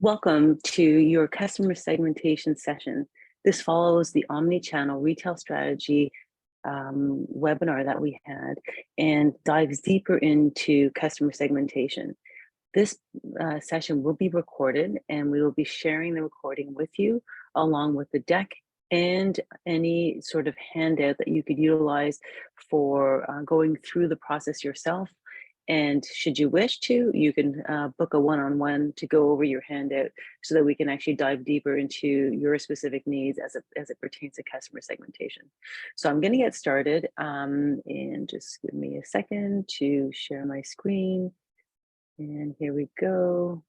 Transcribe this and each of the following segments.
Welcome to your customer segmentation session. This follows the omni-channel retail strategy webinar that we had and dives deeper into customer segmentation. This session will be recorded and we will be sharing the recording with you along with the deck and any sort of handout that you could utilize for going through the process yourself. And should you wish to, you can book a one-on-one to go over your handout so that we can actually dive deeper into your specific needs as it pertains to customer segmentation. So I'm going to get started and just give me a second to share my screen. And here we go.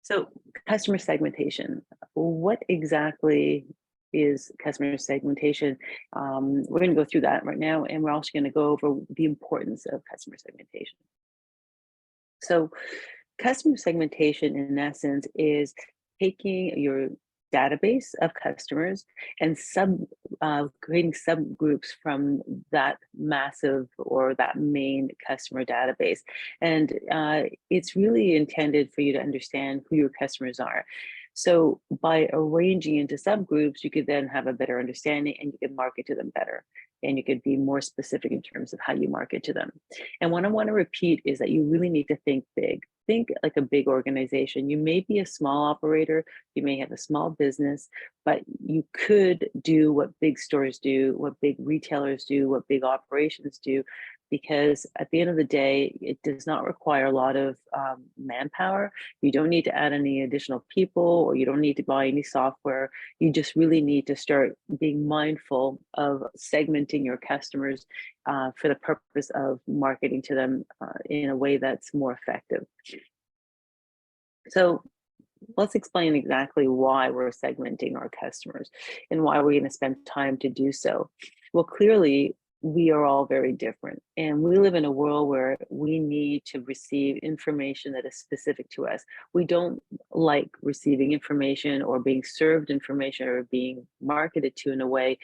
So customer segmentation, what exactly is customer segmentation? We're going to go through that right now, and we're also going to go over the importance of customer segmentation. So customer segmentation, in essence, is taking your database of customers and creating subgroups from that massive or that main customer database. And it's really intended for you to understand who your customers are. So by arranging into subgroups, you could then have a better understanding and you can market to them better. And you could be more specific in terms of how you market to them. And what I want to repeat is that you really need to think big. Think like a big organization. You may be a small operator, you may have a small business, but you could do what big stores do, what big retailers do, what big operations do, because at the end of the day, it does not require a lot of manpower. You don't need to add any additional people, or you don't need to buy any software. You just really need to start being mindful of segmenting your customers for the purpose of marketing to them in a way that's more effective. So let's explain exactly why we're segmenting our customers and why we're going to spend time to do so. Well, clearly, we are all very different, and we live in a world where we need to receive information that is specific to us. We don't like receiving information or being served information or being marketed to in a way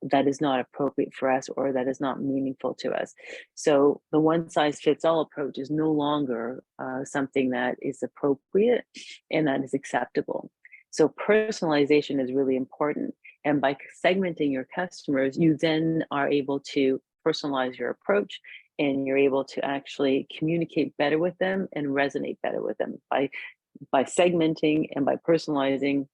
that is not appropriate for us or that is not meaningful to us. So the one size fits all approach is no longer something that is appropriate and that is acceptable. So personalization is really important. And by segmenting your customers, you then are able to personalize your approach and you're able to actually communicate better with them and resonate better with them. By segmenting and by personalizing,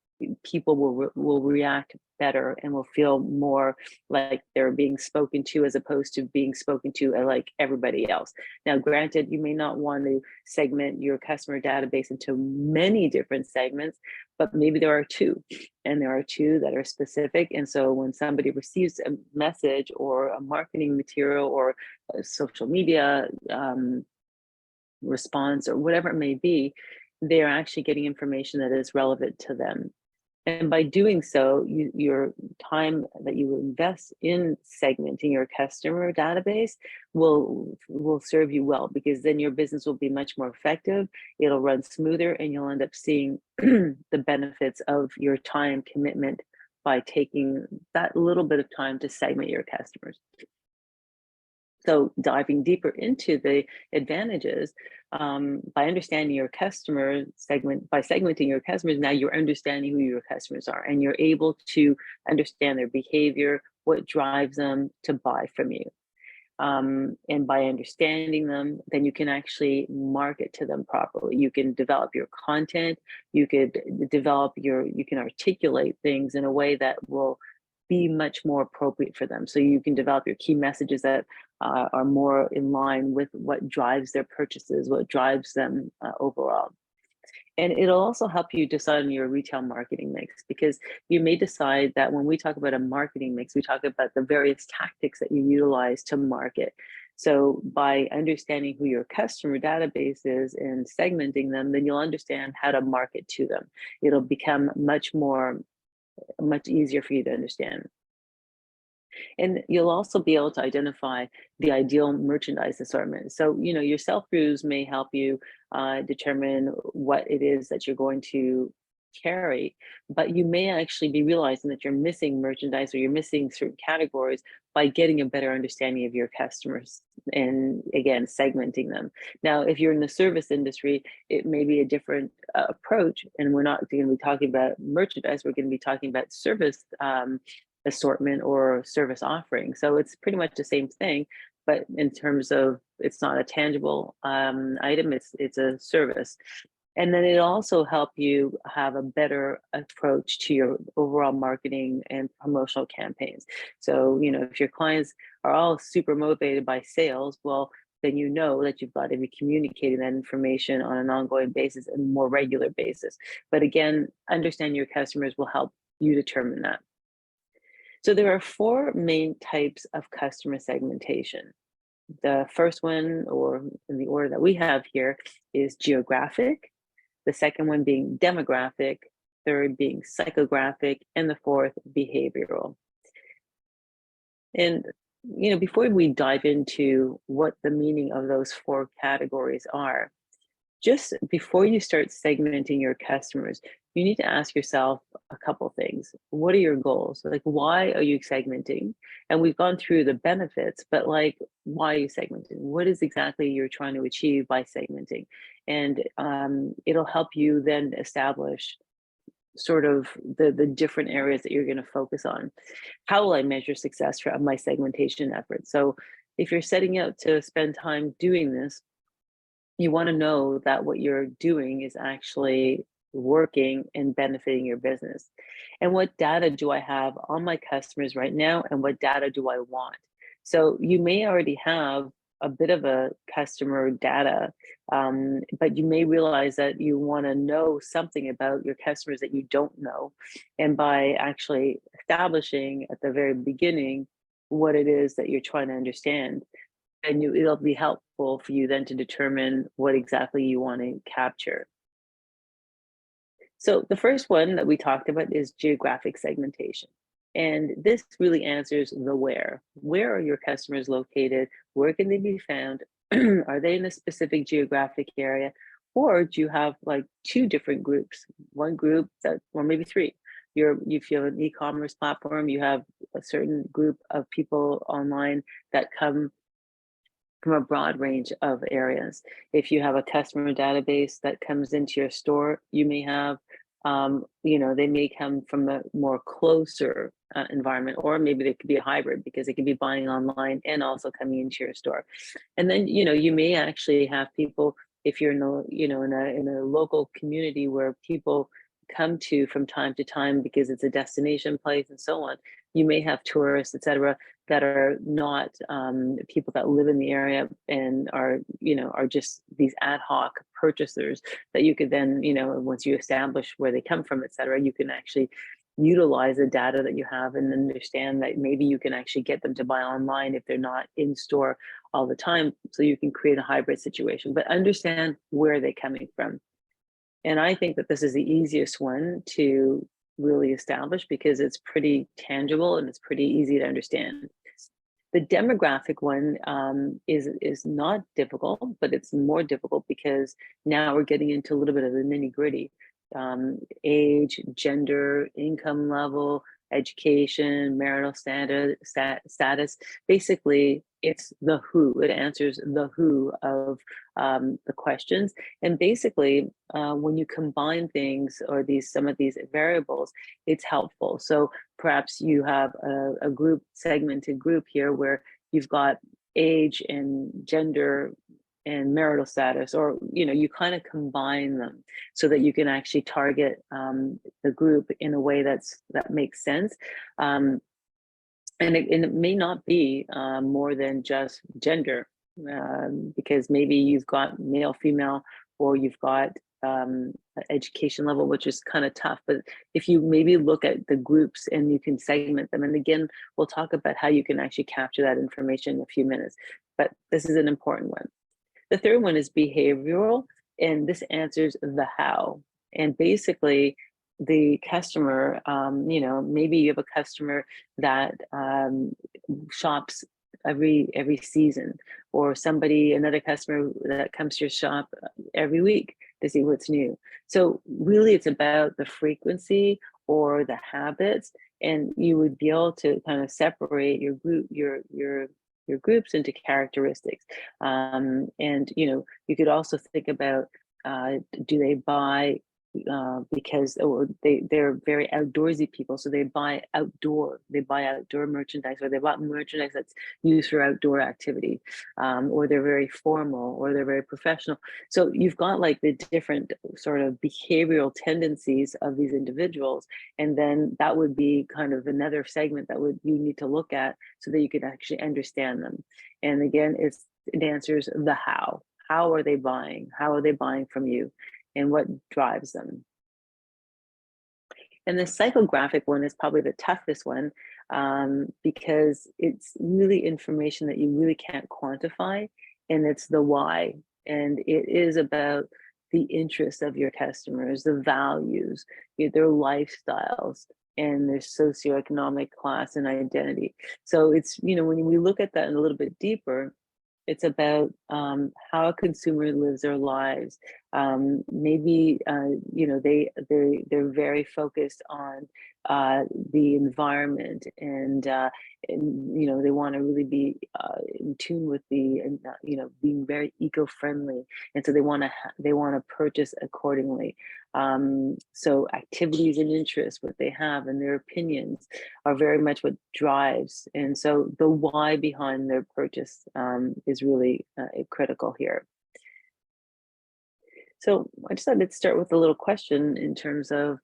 people will react better and will feel more like they're being spoken to as opposed to being spoken to like everybody else. Now, granted, you may not want to segment your customer database into many different segments, but maybe there are two, and there are two that are specific. And so when somebody receives a message or a marketing material or a social media response or whatever it may be, they're actually getting information that is relevant to them. And by doing so, your time that you invest in segmenting your customer database will serve you well, because then your business will be much more effective, it'll run smoother, and you'll end up seeing the benefits of your time commitment by taking that little bit of time to segment your customers. So diving deeper into the advantages, by understanding your customer by segmenting your customers, now you're understanding who your customers are, and you're able to understand their behavior, what drives them to buy from you. And by understanding them, then you can actually market to them properly. You can develop your content, you can articulate things in a way that will be much more appropriate for them. So you can develop your key messages that are more in line with what drives their purchases, what drives them overall. And it'll also help you decide on your retail marketing mix, because you may decide that when we talk about a marketing mix, we talk about the various tactics that you utilize to market. So by understanding who your customer database is and segmenting them, then you'll understand how to market to them. It'll become much easier for you to understand. And you'll also be able to identify the ideal merchandise assortment. So, your sell-throughs may help you determine what it is that you're going to carry, but you may actually be realizing that you're missing merchandise or you're missing certain categories by getting a better understanding of your customers and, again, segmenting them. Now, if you're in the service industry, it may be a different approach, and we're not going to be talking about merchandise, we're going to be talking about service assortment or service offering. So it's pretty much the same thing, but in terms of it's not a tangible item, it's a service. And then it'll also help you have a better approach to your overall marketing and promotional campaigns. So, you know, if your clients are all super motivated by sales, well, then you know that you've got to be communicating that information on an ongoing basis and more regular basis. But again, understand your customers will help you determine that. So there are four main types of customer segmentation. The first one, or in the order that we have here, is geographic. The second one being demographic, third being psychographic, and the fourth behavioral. And, you know, before we dive into what the meaning of those four categories are, just before you start segmenting your customers, you need to ask yourself a couple things. What are your goals? Like, why are you segmenting? And we've gone through the benefits, but like, why are you segmenting? What is exactly you're trying to achieve by segmenting? And it'll help you then establish sort of the different areas that you're going to focus on. How will I measure success for my segmentation efforts? So if you're setting out to spend time doing this, you want to know that what you're doing is actually working and benefiting your business. And what data do I have on my customers right now? And what data do I want? So you may already have a bit of a customer data, but you may realize that you want to know something about your customers that you don't know. And by actually establishing at the very beginning what it is that you're trying to understand, and it'll be helpful for you then to determine what exactly you want to capture. So the first one that we talked about is geographic segmentation. And this really answers the where. Where are your customers located? Where can they be found? Are they in a specific geographic area? Or do you have like two different groups? One group that, or maybe three. If you have an e-commerce platform, you have a certain group of people online that come from a broad range of areas. If you have a customer database that comes into your store, you may have, you know, they may come from a more closer environment, or maybe they could be a hybrid because they could be buying online and also coming into your store. And then, you know, you may actually have people, if you're in a, you know, in a local community where people come to from time to time because it's a destination place and so on, you may have tourists, etc., that are not people that live in the area and are, you know, are just these ad hoc purchasers that you could then, you know, once you establish where they come from, etc., you can actually utilize the data that you have and understand that maybe you can actually get them to buy online if they're not in store all the time. So you can create a hybrid situation, but understand where they're coming from. And I think that this is the easiest one to really establish because it's pretty tangible and it's pretty easy to understand. The demographic one is not difficult, but it's more difficult because now we're getting into a little bit of the nitty gritty. Age, gender, income level, education, marital status. Basically, it's the who. It answers the who of the questions. And basically, when you combine things or some of these variables, it's helpful. So perhaps you have a segmented group here where you've got age and gender and marital status, or, you know, you kind of combine them so that you can actually target the group in a way that makes sense. And it may not be more than just gender, because maybe you've got male, female, or you've got education level, which is kind of tough. But if you maybe look at the groups and you can segment them, and again, we'll talk about how you can actually capture that information in a few minutes, but this is an important one. The third one is behavioral, and this answers the how. And basically, the customer, you know, maybe you have a customer that shops every season, or another customer that comes to your shop every week to see what's new. So really it's about the frequency or the habits, and you would be able to kind of separate your groups into characteristics. And you could also think about, do they buy because they're very outdoorsy people, so they buy outdoor merchandise, or they buy merchandise that's used for outdoor activity, or they're very formal, or they're very professional. So you've got like the different sort of behavioral tendencies of these individuals, and then that would be kind of another segment that would you need to look at so that you could actually understand them. And again, it answers the how. How are they buying? How are they buying from you? And what drives them? And the psychographic one is probably the toughest one, because it's really information that you really can't quantify, and it's the why. And it is about the interests of your customers, the values, their lifestyles, and their socioeconomic class and identity. So it's, when we look at that a little bit deeper, it's about how a consumer lives their lives. Maybe they're very focused on the environment, and they want to really be in tune with being very eco-friendly, and so they want to purchase accordingly. So activities and interests, what they have, and their opinions are very much what drives. And so the why behind their purchase is really critical here. So I just thought I'd start with a little question in terms of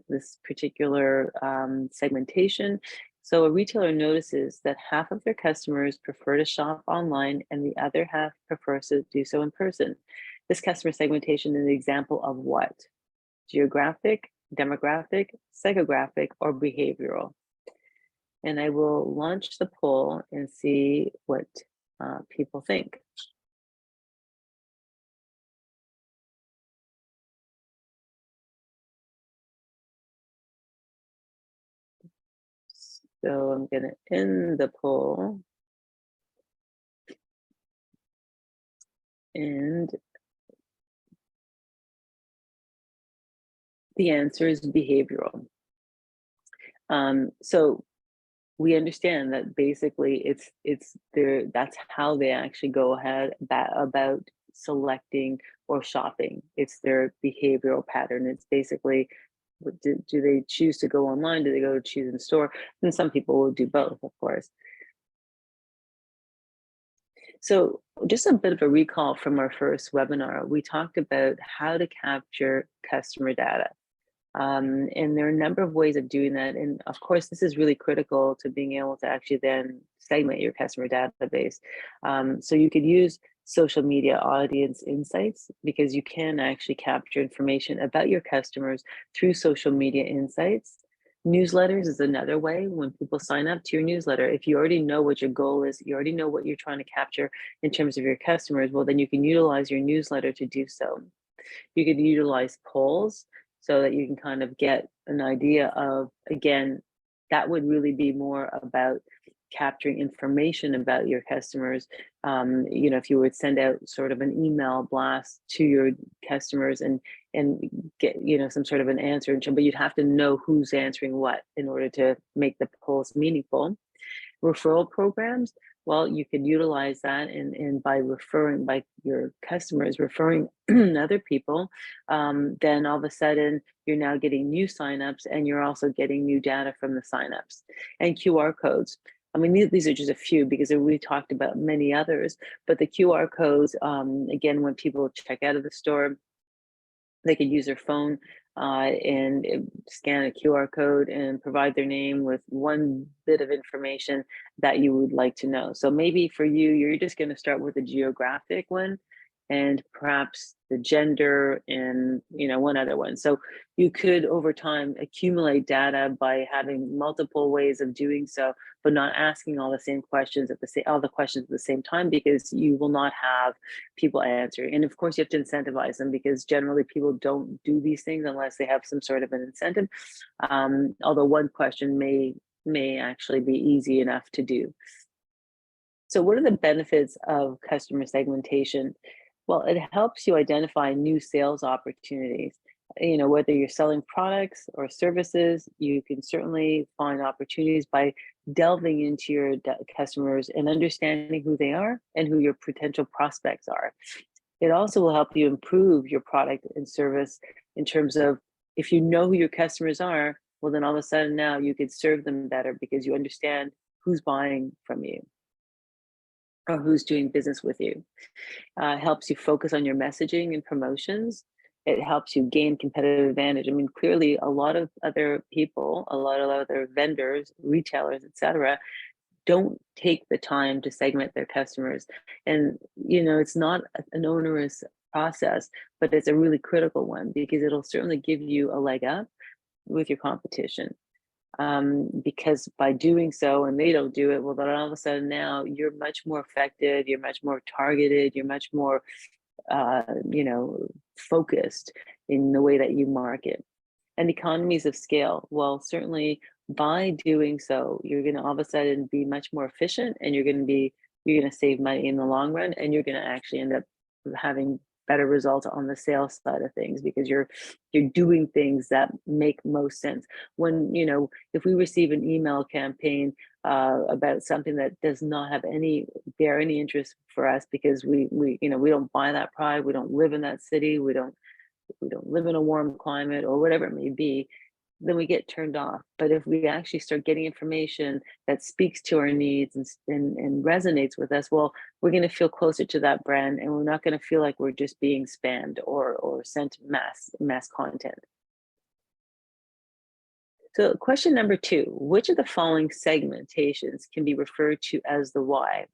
this particular segmentation. So a retailer notices that half of their customers prefer to shop online and the other half prefers to do so in person. This customer segmentation is an example of what? Geographic, demographic, psychographic, or behavioral? And I will launch the poll and see what people think. So I'm going to end the poll, and the answer is behavioral. So we understand that basically that's how they actually go ahead about selecting or shopping. It's their behavioral pattern. It's basically, do they choose to go online? Do they go to choose in store? And some people will do both, of course. So just a bit of a recall from our first webinar, we talked about how to capture customer data. And there are a number of ways of doing that. And of course, this is really critical to being able to actually then segment your customer database. So you could use social media audience insights, because you can actually capture information about your customers through social media insights. Newsletters is another way. When people sign up to your newsletter, if you already know what your goal is, you already know what you're trying to capture in terms of your customers, well, then you can utilize your newsletter to do so. You could utilize polls so that you can kind of get an idea of, again, that would really be more about capturing information about your customers. If you would send out sort of an email blast to your customers and get some sort of an answer, but you'd have to know who's answering what in order to make the polls meaningful. Referral programs, well, you can utilize that, and by your customers referring other people, then all of a sudden you're now getting new signups, and you're also getting new data from the signups. And QR codes. I mean, these are just a few, because we talked about many others, but the QR codes, again, when people check out of the store, they could use their phone and scan a QR code and provide their name with one bit of information that you would like to know. So maybe for you, you're just going to start with a geographic one, and perhaps the gender, and one other one. So you could over time accumulate data by having multiple ways of doing so, but not asking all the questions at the same time, because you will not have people answering. And of course you have to incentivize them, because generally people don't do these things unless they have some sort of an incentive. Although one question may actually be easy enough to do. So what are the benefits of customer segmentation? Well, it helps you identify new sales opportunities. whether you're selling products or services, you can certainly find opportunities by delving into your customers and understanding who they are and who your potential prospects are. It also will help you improve your product and service in terms of, if you know who your customers are, well, then all of a sudden now you could serve them better because you understand who's buying from you or who's doing business with you. Helps you focus on your messaging and promotions. It helps you gain competitive advantage. I mean, clearly a lot of other people, a lot of other vendors, retailers, etc., don't take the time to segment their customers. And, it's not an onerous process, but it's a really critical one because it'll certainly give you a leg up with your competition. Because by doing so, and they don't do it, well, then all of a sudden now you're much more effective, you're much more targeted, you're much more, focused in the way that you market. And economies of scale. Well, certainly by doing so, you're going to all of a sudden be much more efficient, and you're going to save money in the long run, and you're going to actually end up having better results on the sales side of things because you're doing things that make most sense. When, if we receive an email campaign about something that does not have bear any interest for us because we don't buy that product, we don't live in that city, we don't live in a warm climate or whatever it may be, then we get turned off. But if we actually start getting information that speaks to our needs and resonates with us, well, we're going to feel closer to that brand, and we're not going to feel like we're just being spammed or sent mass content. So question number 2, which of the following segmentations can be referred to as the why?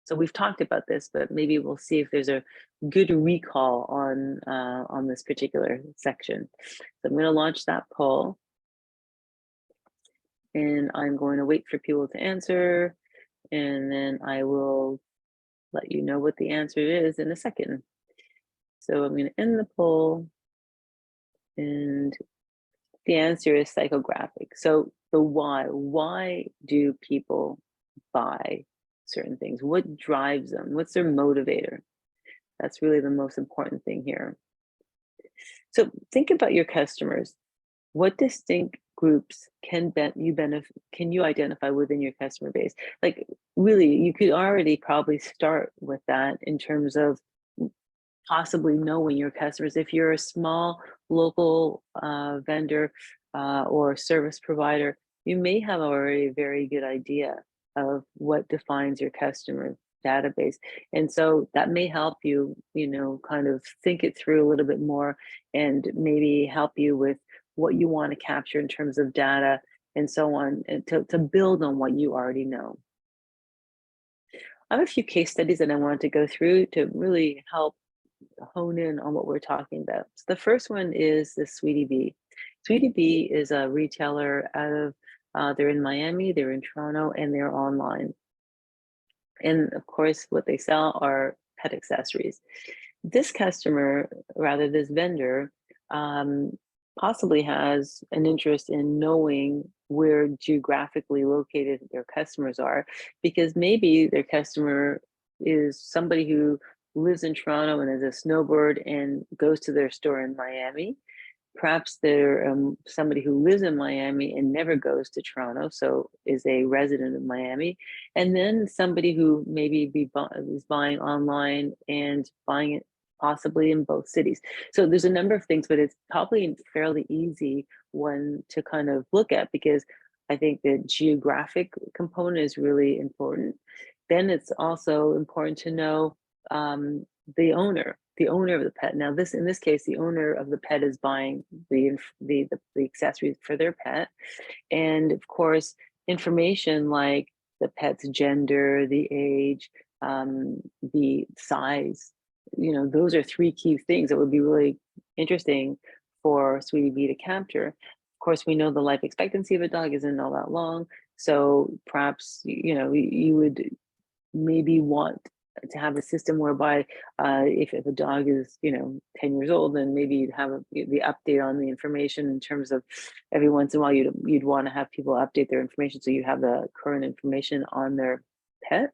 So we've talked about this, but maybe we'll see if there's a good recall on this particular section. So I'm going to launch that poll, and I'm going to wait for people to answer, and then I will let you know what the answer is in a second. So I'm going to end the poll, and the answer is psychographic. So the why do people buy certain things? What drives them? What's their motivator? That's really the most important thing here. So think about your customers. What distinct groups can you identify within your customer base? Like, really, you could already probably start with that in terms of possibly knowing your customers. If you're a small local vendor or service provider, you may have already a very good idea of what defines your customer database. And so that may help you, kind of think it through a little bit more and maybe help you with what you want to capture in terms of data and so on, and to build on what you already know. I have a few case studies that I wanted to go through to really help hone in on what we're talking about. So the first one is the Sweetie Bee. Sweetie Bee is a retailer out of, they're in Miami, they're in Toronto, and they're online. And of course, what they sell are pet accessories. This customer, rather this vendor, possibly has an interest in knowing where geographically located their customers are, because maybe their customer is somebody who lives in Toronto and is a snowbird and goes to their store in Miami. Perhaps they're somebody who lives in Miami and never goes to Toronto, so is a resident of Miami. And then somebody who maybe is buying online and buying it possibly in both cities. So there's a number of things, but it's probably a fairly easy one to kind of look at, because I think the geographic component is really important. Then it's also important to know the owner of the pet. Now, in this case, the owner of the pet is buying the accessories for their pet, and of course, information like the pet's gender, the age, the size. Those are 3 key things that would be really interesting for Sweetie Bee to capture. Of course, we know the life expectancy of a dog isn't all that long, so perhaps you would maybe want to have a system whereby if a dog is 10 years old, then maybe you'd have the update on the information in terms of every once in a while you'd want to have people update their information so you have the current information on their pet.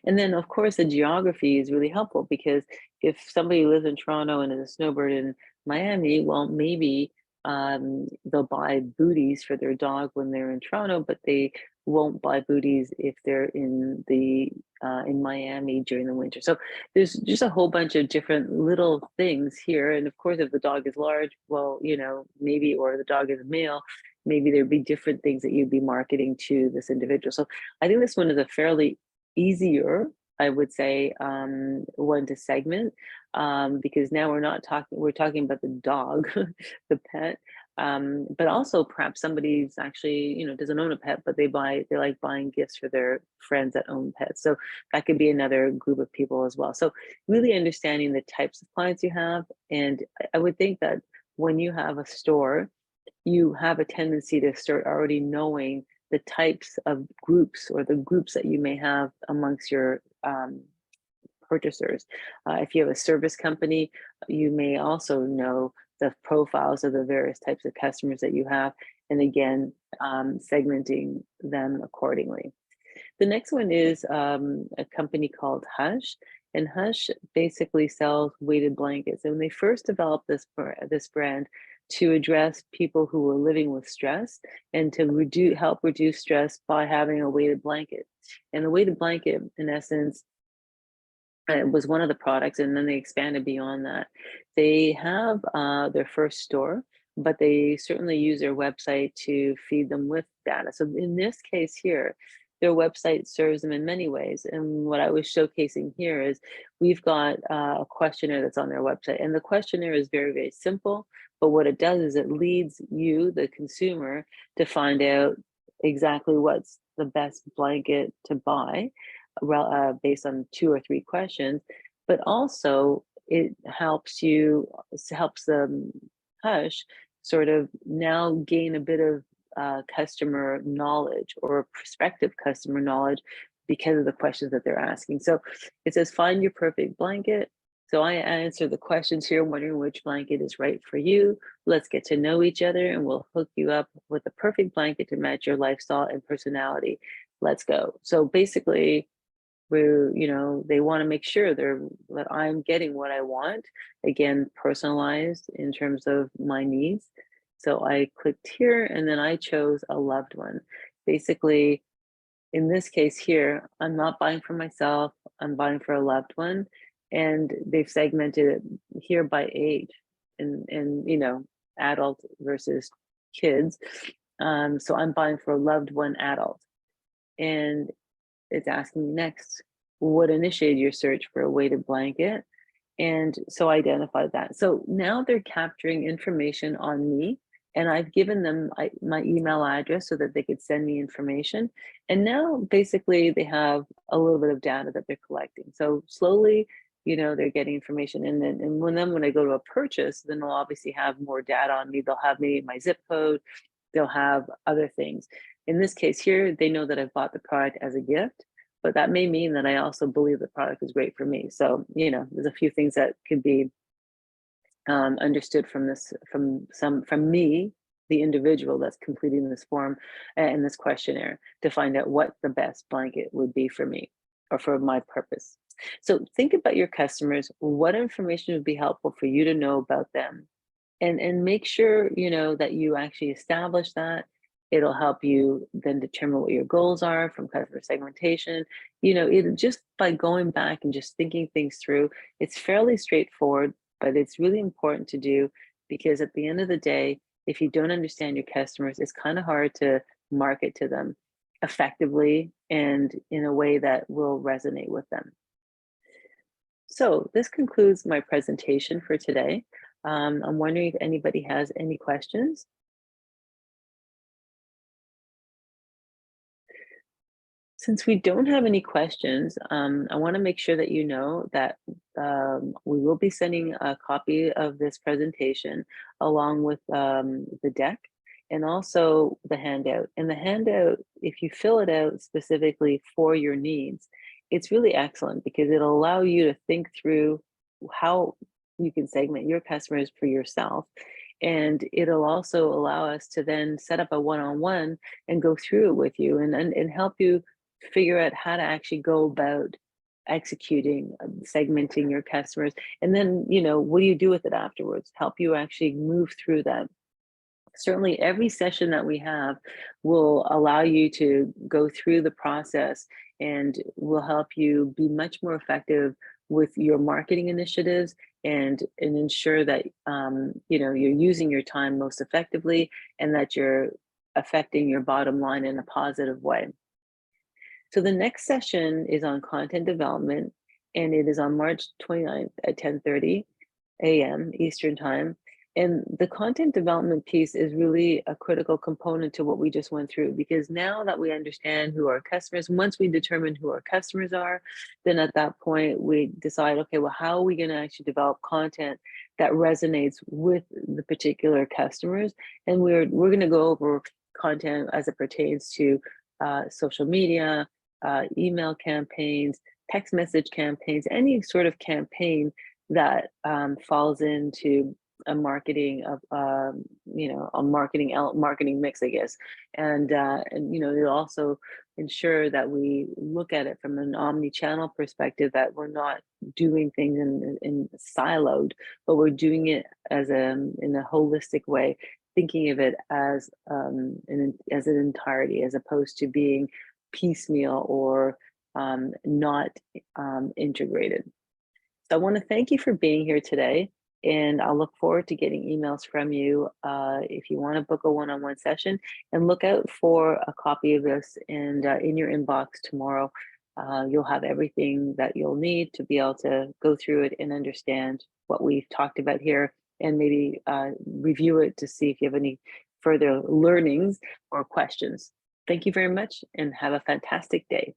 And then of course the geography is really helpful, because if somebody lives in Toronto and is a snowbird in Miami, well, maybe they'll buy booties for their dog when they're in Toronto, but they won't buy booties if they're in Miami during the winter. So there's just a whole bunch of different little things here. And of course, if the dog is large, well, maybe, or the dog is a male, maybe there'd be different things that you'd be marketing to this individual. So I think this one is a fairly easier, I would say, one to segment, because now we're talking about the dog, the pet, but also perhaps somebody's actually, doesn't own a pet, but they like buying gifts for their friends that own pets. So that could be another group of people as well. So really understanding the types of clients you have. And I would think that when you have a store, you have a tendency to start already knowing the types of groups, or the groups that you may have amongst your purchasers. If you have a service company, you may also know the profiles of the various types of customers that you have, and again, segmenting them accordingly. The next one is a company called Hush, and Hush basically sells weighted blankets. And when they first developed this brand to address people who were living with stress and to help reduce stress by having a weighted blanket. And the weighted blanket, in essence, was one of the products, and then they expanded beyond that. They have their first store, but they certainly use their website to feed them with data. So in this case here, their website serves them in many ways. And what I was showcasing here is we've got a questionnaire that's on their website, and the questionnaire is very, very simple. But what it does is it leads you, the consumer, to find out exactly what's the best blanket to buy, based on 2 or 3 questions, but also it helps the Hush sort of now gain a bit of customer knowledge, or prospective customer knowledge, because of the questions that they're asking. So it says, find your perfect blanket. So I answer the questions here, wondering which blanket is right for you. Let's get to know each other, and we'll hook you up with the perfect blanket to match your lifestyle and personality. Let's go. So basically, they want to make sure that I'm getting what I want, again, personalized in terms of my needs. So I clicked here, and then I chose a loved one. Basically, in this case here, I'm not buying for myself, I'm buying for a loved one. And they've segmented it here by age, and adult versus kids. So I'm buying for a loved one adult. And it's asking me next, what initiated your search for a weighted blanket? And so I identified that. So now they're capturing information on me, and I've given them my email address so that they could send me information. And now basically they have a little bit of data that they're collecting. So slowly, they're getting information. And when I go to a purchase, then they'll obviously have more data on me. They'll have maybe my zip code, they'll have other things. In this case here, they know that I've bought the product as a gift, but that may mean that I also believe the product is great for me. So, there's a few things that could be understood from me, the individual that's completing this form and this questionnaire, to find out what the best blanket would be for me or for my purpose. So think about your customers. What information would be helpful for you to know about them? And make sure, that you actually establish that. It'll help you then determine what your goals are from customer segmentation. Just by going back and just thinking things through, it's fairly straightforward, but it's really important to do, because at the end of the day, if you don't understand your customers, it's kind of hard to market to them effectively and in a way that will resonate with them. So this concludes my presentation for today. I'm wondering if anybody has any questions. Since we don't have any questions, I want to make sure that you know that we will be sending a copy of this presentation along with the deck and also the handout. And the handout, if you fill it out specifically for your needs, it's really excellent, because it'll allow you to think through how you can segment your customers for yourself. And it'll also allow us to then set up a one-on-one and go through it with you and help you figure out how to actually go about executing, segmenting your customers, and then, what do you do with it afterwards? Help you actually move through that. Certainly, every session that we have will allow you to go through the process and will help you be much more effective with your marketing initiatives and ensure that you're using your time most effectively and that you're affecting your bottom line in a positive way. So the next session is on content development, and it is on March 29th at 10:30 a.m. Eastern Time. And the content development piece is really a critical component to what we just went through, because now that we understand who our customers, once we determine who our customers are, then at that point we decide, okay, well, how are we going to actually develop content that resonates with the particular customers? And we're going to go over content as it pertains to social media, email campaigns, text message campaigns, any sort of campaign that falls into a marketing of a marketing mix, I guess. And it'll also ensure that we look at it from an omni-channel perspective, that we're not doing things in siloed, but we're doing it as in a holistic way, thinking of it as an entirety, as opposed to being piecemeal or not integrated. So I want to thank you for being here today, and I'll look forward to getting emails from you if you want to book a one-on-one session. And look out for a copy of this, and in your inbox tomorrow. You'll have everything that you'll need to be able to go through it and understand what we've talked about here, and maybe review it to see if you have any further learnings or questions. Thank you very much, and have a fantastic day.